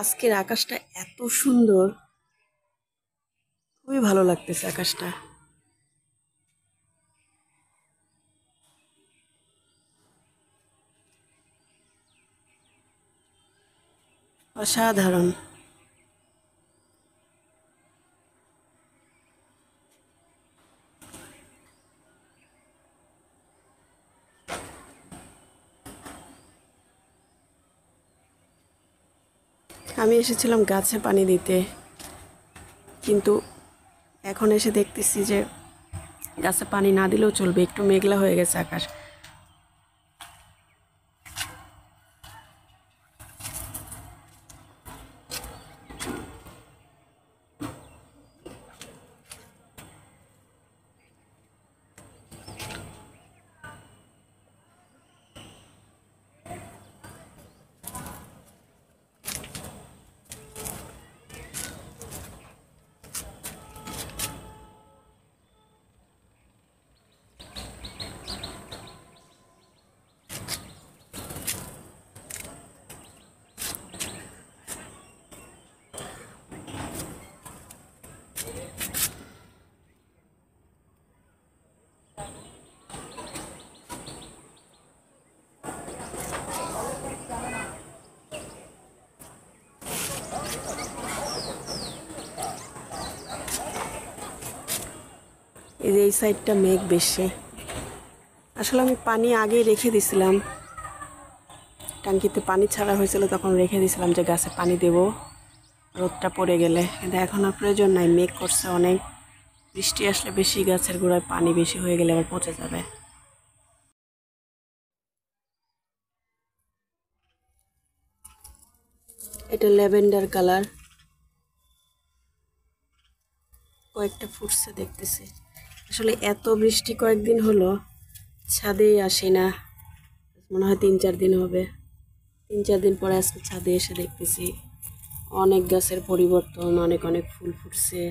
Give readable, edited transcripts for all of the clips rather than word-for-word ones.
আজকের আকাশটা এত সুন্দর, খুবই ভালো লাগতেছে আকাশটা। অসাধারণ। আমি এসেছিলাম গাছে পানি দিতে, কিন্তু এখন এসে দেখতেছি যে গাছে পানি না দিলেও চলবে, একটু মেঘলা হয়ে গেছে আকাশ। এই যে এই সাইডটা মেঘ বেশি। আসলে আমি পানি আগেই রেখে দিছিলাম, ট্যাঙ্কিতে পানি ছাড়া হয়েছিল, তখন রেখে দিছিলাম যে গাছে পানি দেব রোদটা পড়ে গেলে। কিন্তু এখন আর প্রয়োজন নাই, মেঘ করছে অনেক, বৃষ্টি আসলে বেশি গাছের গোড়ায় পানি বেশি হয়ে গেলে আবার পচে যাবে। এটা ল্যাভেন্ডার কালার, কয়েকটা ফুটছে দেখতেছি। আসলে এত বৃষ্টি কয়েকদিন হলো, ছাদে আসি না, মনে হয় 3-4 দিন হবে। 3-4 দিন পরে আজকে ছাদে এসে দেখতেছি অনেক গাছের পরিবর্তন, অনেক অনেক ফুল ফুটছে।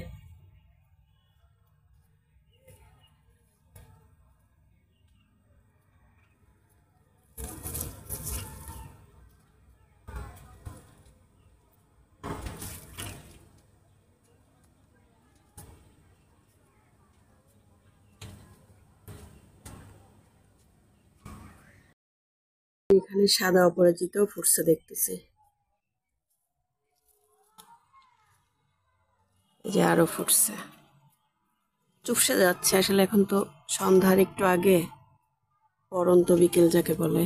এখানে সাদা অপরাজিতাও ফুটছে দেখতেছি, এই যে আরো ফুটছে। চুপসে যাচ্ছে আসলে, এখন তো সন্ধ্যার একটু আগে, পড়ন্ত বিকেল যাকে বলে।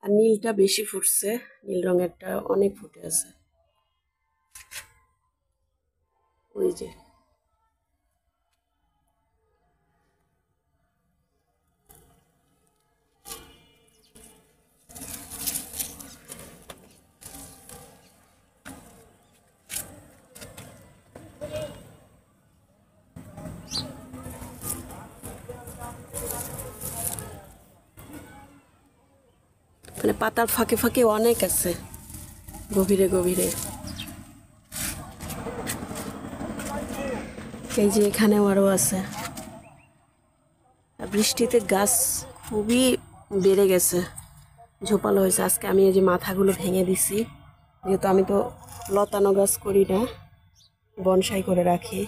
আর নীলটা বেশি ফুটছে, নীল রঙেরটা অনেক ফুটে আছে ওই যে। মানে পাতার ফাঁকে ফাঁকে অনেক আছে, গভীরে গভীরে। এই যে এখানেও আরো আছে। আর বৃষ্টিতে গাছ খুবই বেড়ে গেছে, ঝোপালো হয়েছে। আজকে আমি এই যে মাথাগুলো ভেঙে দিছি, যেহেতু আমি তো লতানো গাছ করি না, বনসাই করে রাখি।